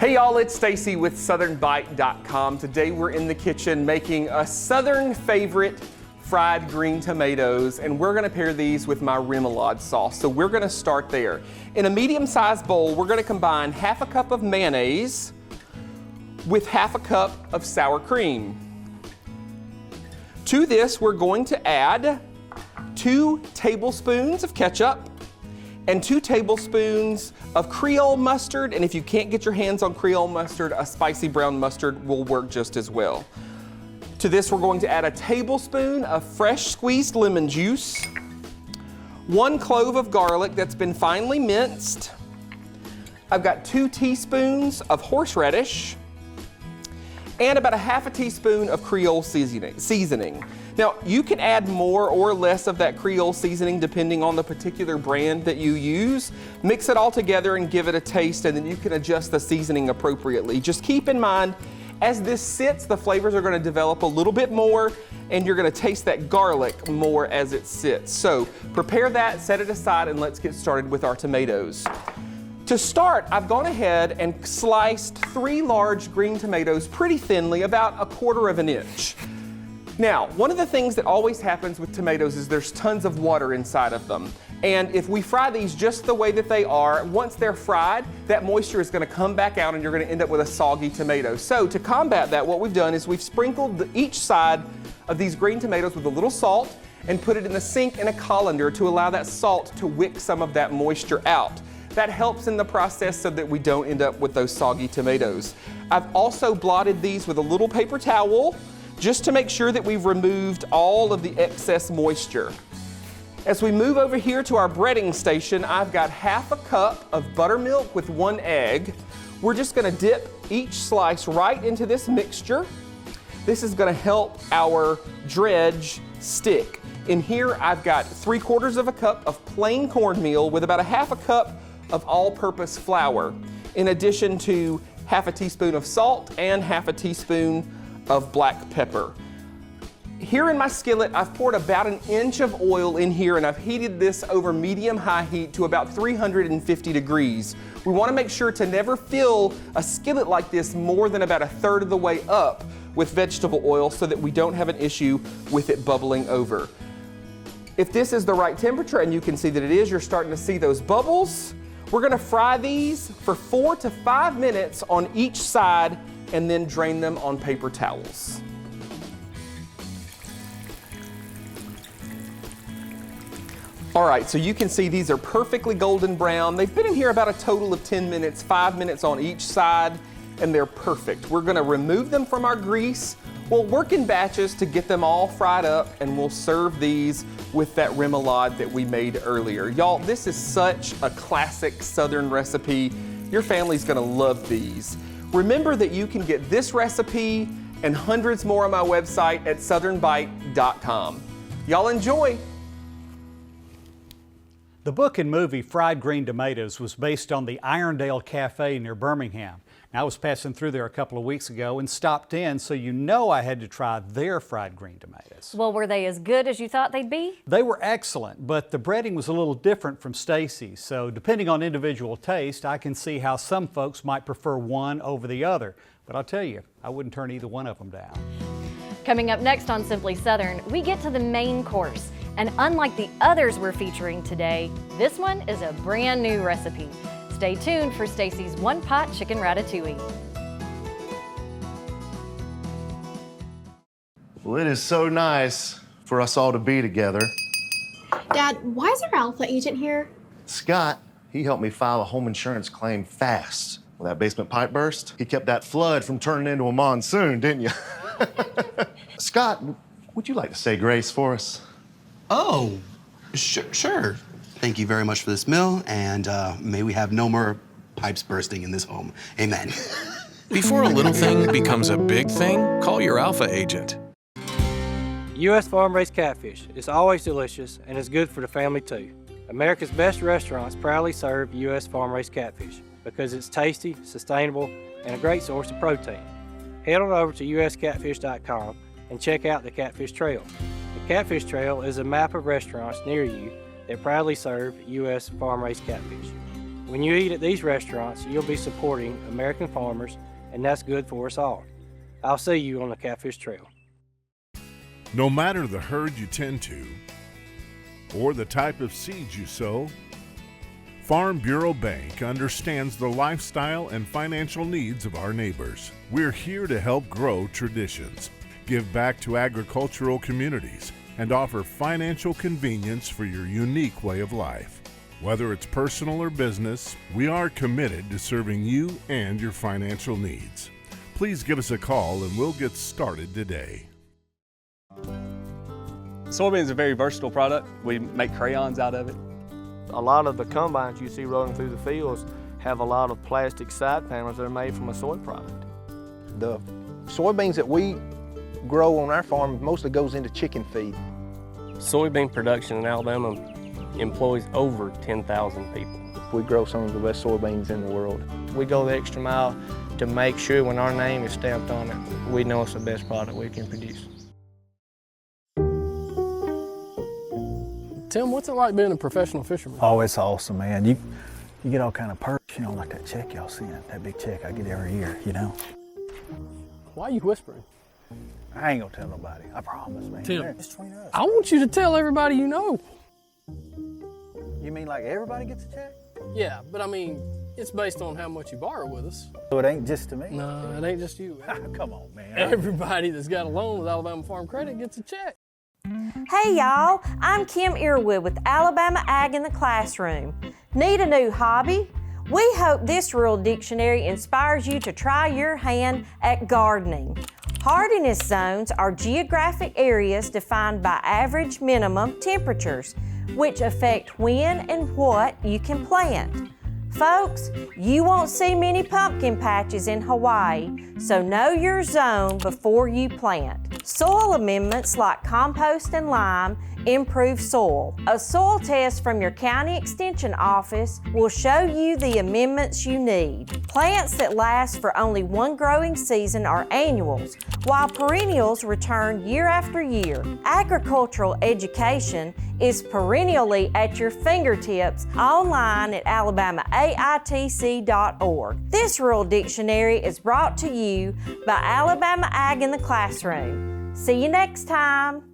Hey y'all, it's Stacy with SouthernBite.com. Today we're in the kitchen making a Southern favorite, fried green tomatoes, and we're gonna pair these with my remoulade sauce. So we're gonna start there. In a medium-sized bowl, we're gonna combine half a cup of mayonnaise with half a cup of sour cream. To this, we're going to add 2 tablespoons of ketchup and 2 tablespoons of Creole mustard, and if you can't get your hands on Creole mustard, a spicy brown mustard will work just as well. To this, we're going to add a tablespoon of fresh squeezed lemon juice, 1 clove of garlic that's been finely minced. I've got 2 teaspoons of horseradish, and about a half a teaspoon of Creole seasoning. Now, you can add more or less of that Creole seasoning depending on the particular brand that you use. Mix it all together and give it a taste, and then you can adjust the seasoning appropriately. Just keep in mind, as this sits, the flavors are going to develop a little bit more, and you're going to taste that garlic more as it sits. So prepare that, set it aside, and let's get started with our tomatoes. To start, I've gone ahead and sliced 3 large green tomatoes pretty thinly, about 1/4 inch. Now, one of the things that always happens with tomatoes is there's tons of water inside of them. And if we fry these just the way that they are, once they're fried, that moisture is going to come back out and you're going to end up with a soggy tomato. So to combat that, what we've done is we've sprinkled each side of these green tomatoes with a little salt and put it in the sink in a colander to allow that salt to wick some of that moisture out. That helps in the process so that we don't end up with those soggy tomatoes. I've also blotted these with a little paper towel just to make sure that we've removed all of the excess moisture. As we move over here to our breading station, I've got half a cup of buttermilk with 1 egg. We're just gonna dip each slice right into this mixture. This is gonna help our dredge stick. In here, I've got 3/4 of a cup of plain cornmeal with about a half a cup of all-purpose flour, in addition to half a teaspoon of salt and half a teaspoon of black pepper. Here in my skillet, I've poured about 1 inch of oil in here, and I've heated this over medium-high heat to about 350 degrees. We want to make sure to never fill a skillet like this more than about 1/3 of the way up with vegetable oil so that we don't have an issue with it bubbling over. If this is the right temperature, and you can see that it is, you're starting to see those bubbles. We're going to fry these for 4 to 5 minutes on each side and then drain them on paper towels. All right, so you can see these are perfectly golden brown. They've been in here about a total of 10 minutes, 5 minutes on each side, and they're perfect. We're gonna remove them from our grease. We'll work in batches to get them all fried up, and we'll serve these with that remoulade that we made earlier. Y'all, this is such a classic Southern recipe. Your family's gonna love these. Remember that you can get this recipe and hundreds more on my website at SouthernBite.com. Y'all enjoy. The book and movie Fried Green Tomatoes was based on the Irondale Cafe near Birmingham. I was passing through there a couple of weeks ago and stopped in, so you know I had to try their fried green tomatoes. Well, were they as good as you thought they'd be? They were excellent, but the breading was a little different from Stacy's, so depending on individual taste, I can see how some folks might prefer one over the other. But I'll tell you, I wouldn't turn either one of them down. Coming up next on Simply Southern, we get to the main course. And unlike the others we're featuring today, this one is a brand new recipe. Stay tuned for Stacy's one-pot chicken ratatouille. Well, it is so nice for us all to be together. Dad, why is our Alpha agent here? Scott, he helped me file a home insurance claim fast. When that basement pipe burst, he kept that flood from turning into a monsoon, didn't you? Scott, would you like to say grace for us? Oh, sure. Thank you very much for this meal, and may we have no more pipes bursting in this home. Amen. Before a little thing becomes a big thing, call your Alpha agent. U.S. farm-raised catfish is always delicious and is good for the family too. America's best restaurants proudly serve U.S. farm-raised catfish because it's tasty, sustainable, and a great source of protein. Head on over to uscatfish.com and check out the Catfish Trail. The Catfish Trail is a map of restaurants near you that proudly serve U.S. farm-raised catfish. When you eat at these restaurants, you'll be supporting American farmers, and that's good for us all. I'll see you on the Catfish Trail. No matter the herd you tend to or the type of seeds you sow, Farm Bureau Bank understands the lifestyle and financial needs of our neighbors. We're here to help grow traditions, give back to agricultural communities, and offer financial convenience for your unique way of life. Whether it's personal or business, we are committed to serving you and your financial needs. Please give us a call and we'll get started today. Soybeans are a very versatile product. We make crayons out of it. A lot of the combines you see rolling through the fields have a lot of plastic side panels that are made from a soy product. The soybeans that we grow on our farm mostly goes into chicken feed. Soybean production in Alabama employs over 10,000 people. We grow some of the best soybeans in the world. We go the extra mile to make sure when our name is stamped on it, we know it's the best product we can produce. Tim, what's it like being a professional fisherman? Oh, it's awesome, man. You get all kind of perks, you know, like that check y'all seen, that big check I get every year, you know. Why are you whispering? I ain't gonna tell nobody, I promise, man. Tim, it's between us. I want you to tell everybody you know. You mean like everybody gets a check? Yeah, but I mean, it's based on how much you borrow with us. So it ain't just to me? No, it ain't just you. Come on, man. Everybody that's got a loan with Alabama Farm Credit gets a check. Hey y'all, I'm Kim Earwood with Alabama Ag in the Classroom. Need a new hobby? We hope this rural dictionary inspires you to try your hand at gardening. Hardiness zones are geographic areas defined by average minimum temperatures, which affect when and what you can plant. Folks, you won't see many pumpkin patches in Hawaii, so know your zone before you plant. Soil amendments like compost and lime improve soil. A soil test from your county extension office will show you the amendments you need. Plants that last for only one growing season are annuals, while perennials return year after year. Agricultural education is perennially at your fingertips online at alabamaAITC.org. This rural dictionary is brought to you by Alabama Ag in the Classroom. See you next time.